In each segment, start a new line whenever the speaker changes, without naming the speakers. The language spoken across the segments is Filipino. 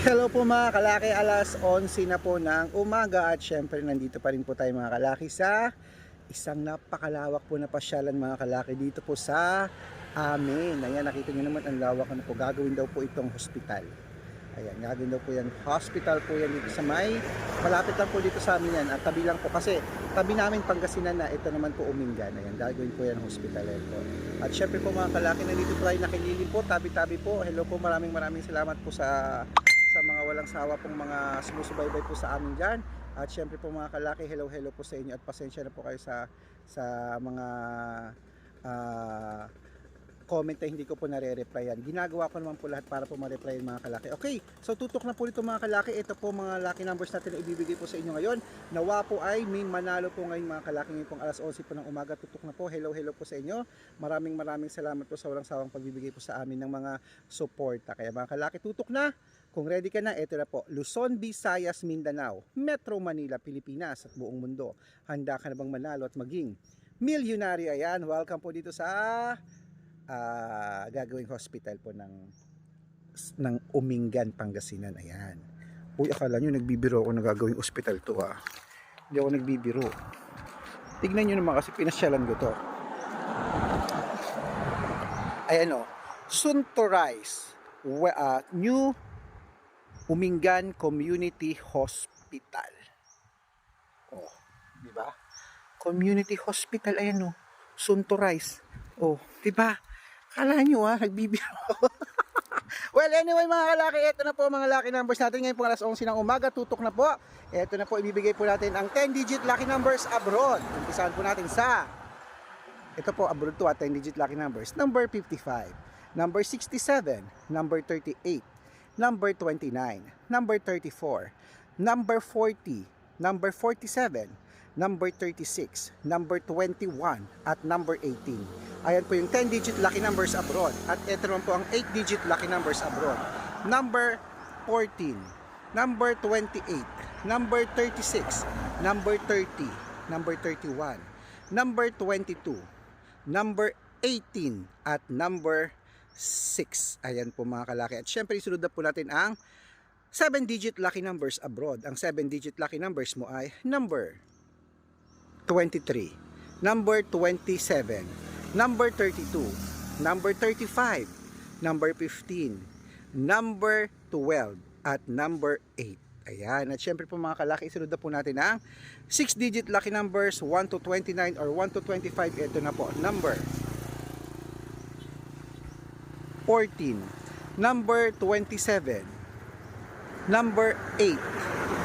Hello po mga kalaki, alas 11 na po ng umaga at syempre nandito pa rin po tayo mga kalaki sa isang napakalawak po na pasyalan mga kalaki dito po sa amin. Ayan, nakita nyo naman ang lawak na po. Gagawin daw po itong hospital. Ayan, gagawin daw po yan. Hospital po yan dito sa may, malapit lang po dito sa amin yan. At tabi lang po kasi, tabi namin Pangasinan na, ito naman po Umingan. Ayan, gagawin po yan hospital. Ayan po. At syempre po mga kalaki, nandito po tayo nakilili po, tabi-tabi po. Hello po, maraming salamat po sa mga walang sawa pong mga sumusubaybay po sa amin dyan. At syempre po mga kalaki, hello po sa inyo at pasensya na po kayo sa mga comment na hindi ko po nare-replyan. Ginagawa ko naman po lahat para po ma-replyan mga kalaki. Okay, so tutok na po dito mga kalaki. Ito po mga lucky numbers natin na ibibigay po sa inyo ngayon. Nawa po ay may manalo po ngayon mga kalaki. Ngayon pong alas 11 po ng umaga. Tutok na po. Hello po sa inyo. Maraming salamat po sa walang sawang pagbibigay po sa amin ng mga suporta. Kaya mga kalaki, tutok na. Kung ready ka na, ito na po. Luzon, Visayas, Mindanao, Metro Manila, Pilipinas at buong mundo. Handa ka na bang manalo at maging milyonaryo? Ayan, welcome po dito sa gagawing hospital po ng Umingan, Pangasinan. Ayan. Uy, akala nyo nagbibiro ako na gagawing hospital to ha. Hindi ako nagbibiro. Tignan nyo naman kasi pinasyalan ko to. Ayan o. Soon to rise. New Umingan Community Hospital. Oh, di ba? Community Hospital, ayan oh. Soon to rise. Oh, di ba? Kala nyo nagbibiro. Well, anyway mga kalaki, ito na po mga lucky numbers natin. Ngayon po alas 11 ng umaga, tutok na po. Ito na po, ibibigay po natin ang 10-digit lucky numbers abroad. Umpisahan po natin sa, ito po, abroad to 10-digit lucky numbers. Number 55, number 67, number 38, number 29, number 34, number 40, number 47, number 36, number 21, at number 18. Ayan po yung 10-digit lucky numbers abroad. At ito naman po ang 8-digit lucky numbers abroad. Number 14, number 28, number 36, number 30, number 31, number 22, number 18, at number 6. Ayan po mga kalaki. At syempre isunod na po natin ang 7-digit lucky numbers abroad. Ang 7-digit lucky numbers mo ay number 23, number 27, number 32, number 35, number 15, number 12, at number 8. Ayan. At syempre po mga kalaki, isunod na po natin ang 6-digit lucky numbers 1 to 29 or 1 to 25. Ito na po. Number 14, number 27, number 8,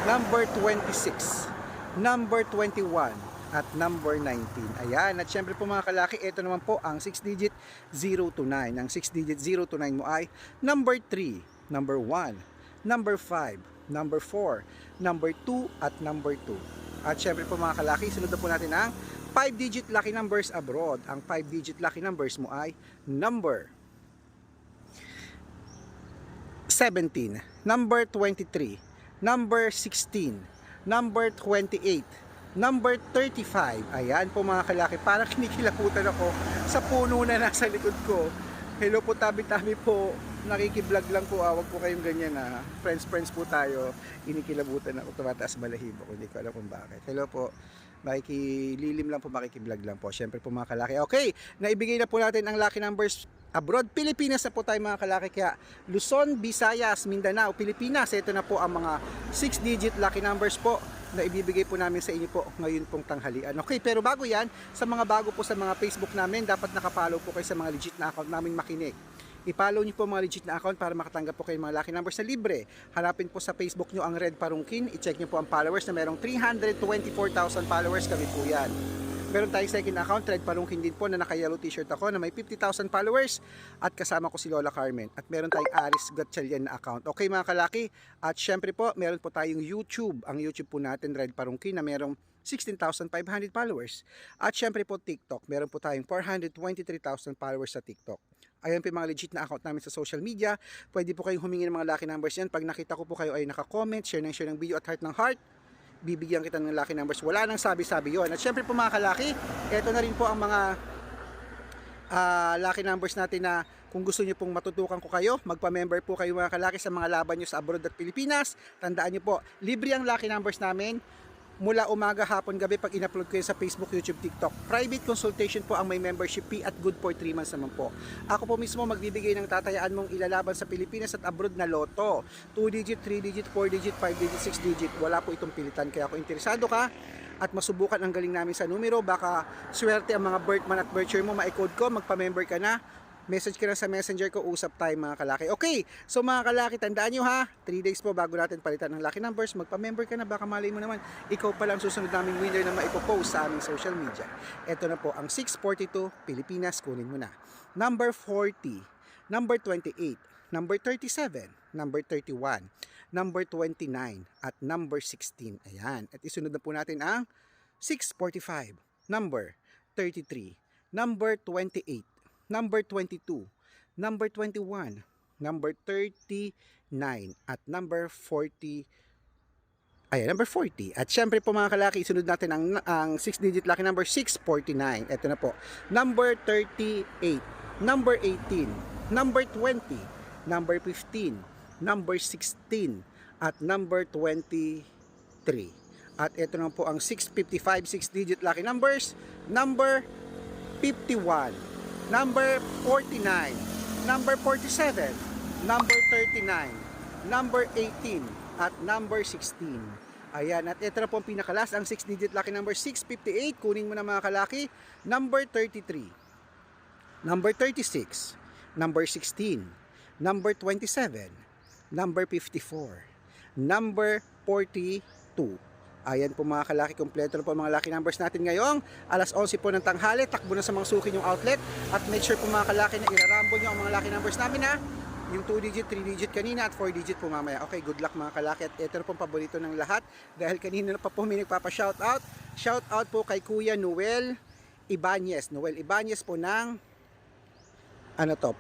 number 26, number 21, at number 19. Ayan. At syempre po mga kalaki, ito naman po ang 6-digit 0 to 9. Ang 6-digit 0 to 9 mo ay number 3, number 1, number 5, number 4, number 2, at number 2. At syempre po mga kalaki, sunod na po natin ang 5-digit lucky numbers abroad. Ang 5-digit lucky numbers mo ay number 17, number 23, number 16, number 28, number 35. Ayan po mga kalaki, parang kinikilabutan ako sa puno na nasa likod ko. Hello po, tabi-tabi po. Nakikiblog lang po, wag po kayong ganyan na. Friends po tayo. Inikilabutan ako, tumataas balahibo ko. Hindi ko alam kung bakit. Hello po. Makikililim lang po, makikiblog lang po. Syempre po mga kalaki. Okay, naibigay na po natin ang lucky numbers abroad. Pilipinas na po tayo mga kalaki. Kaya Luzon, Visayas, Mindanao, Pilipinas. Ito na po ang mga 6-digit lucky numbers po na ibibigay po namin sa inyo po ngayon pong tanghalian. Okay, pero bago yan, sa mga bago po sa mga Facebook namin, dapat nakapollow po kayo sa mga legit na account namin Makinig. I-follow nyo po mga legit na account para makatanggap po kayo mga lucky numbers na libre. Hanapin po sa Facebook nyo ang Red Parungkin. I-check nyo po ang followers na merong 324,000 followers. Kami po yan. Meron tayong second account, Red Parungkin din po, na naka-yellow t-shirt ako na may 50,000 followers. At kasama ko si Lola Carmen. At meron tayong Aris Gatchalian na account. Okay mga kalaki. At syempre po, meron po tayong YouTube. Ang YouTube po natin, Red Parungkin, na merong 16,500 followers. At syempre po TikTok. Meron po tayong 423,000 followers sa TikTok. Ayan po yung mga legit na account namin sa social media. Pwede po kayong humingi ng mga lucky numbers yan. Pag nakita ko po kayo ay naka-comment, share ng video at heart ng heart, bibigyan kita ng lucky numbers. Wala nang sabi-sabi yon. At syempre po mga kalaki, ito na rin po ang mga lucky numbers natin na Kung gusto nyo pong matutukan ko kayo, magpa-member po kayo mga kalaki sa mga laban nyo sa abroad at Pilipinas. Tandaan nyo po, libre ang lucky numbers namin. Mula umaga, hapon, gabi pag in-upload ko yun sa Facebook, YouTube, TikTok. Private consultation po ang may membership fee at good for 3 months naman po. Ako po mismo magbibigay ng tatayaan mong ilalaban sa Pilipinas at abroad na loto. 2 digit, 3 digit, 4 digit, 5 digit, 6 digit. Wala po itong pilitan. Kaya kung interesado ka at masubukan ang galing namin sa numero, baka swerte ang mga birth month at birth year mo, ma-code ko, magpa-member ka na. Message ka na sa messenger ko, usap tayo mga kalaki. Okay, so mga kalaki, tandaan nyo ha, 3 days po bago natin palitan ng lucky numbers, magpa-member ka na, baka malay mo naman, ikaw pa lang susunod naming winner na maipopost sa aming social media. Ito na po, ang 642 Pilipinas, kunin mo na. Number 40, number 28, number 37, number 31, number 29, at number 16. Ayan, at isunod na po natin ang 645, number 33, number 28, number 22, number 21, number 39, at number 40. Ayan, number 40. At syempre po mga kalaki, isunod natin ang 6-digit lucky number 649. Ito na po. Number 38, number 18, number 20, number 15, number 16, at number 23. At ito na po ang 655 6-digit lucky numbers, number 51, number 49, number 47, number 39, number 18, at number 16. Ayan, at ito na po ang pinakalas, ang 6-digit lucky number 658. Kunin mo na mga kalaki. Number 33, number 36, number 16, number 27, number 54, number 42. Ayan po mga kalaki, kompleto na po mga lucky numbers natin ngayong alas 11 po ng tanghali. Takbo na sa mga suki yung outlet at make sure po mga kalaki na irarambo nyo ang mga lucky numbers namin ha. Yung 2 digit, 3 digit kanina at 4 digit po mamaya. Okay, good luck mga kalaki, at ito na po paborito ng lahat dahil kanina na pa po may nagpapa-shoutout. Shoutout po kay Kuya Noel Ibanez. Noel Ibanez po ng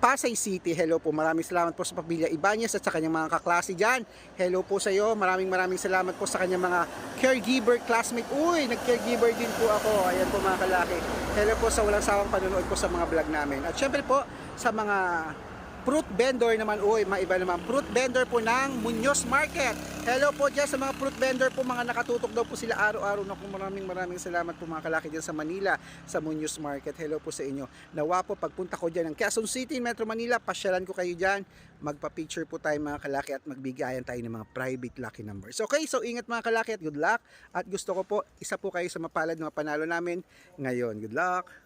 Pasay City. Hello po, maraming salamat po sa pamilya Ibanez at sa kanyang mga kaklase dyan. Hello po sa iyo, maraming salamat po sa kanyang mga caregiver, classmate. Uy, nag-caregiver din po ako. Ayan po mga kalaki. Hello po sa walang sawang panonood po sa mga vlog namin. At syempre po sa mga fruit vendor naman, maiba naman, fruit vendor po ng Muñoz Market. Hello po dyan sa mga fruit vendor po, mga nakatutok daw po sila araw-araw. Naku, maraming salamat po mga kalaki dyan sa Manila, sa Muñoz Market. Hello po sa inyo. Nawa po pagpunta ko dyan ng Quezon City, Metro Manila, pasyalan ko kayo dyan. Magpa-picture po tayo mga kalaki at magbigayan tayo ng mga private lucky numbers. Okay, so ingat mga kalaki at good luck. At gusto ko po, isa po kayo sa mapalad na panalo namin ngayon. Good luck!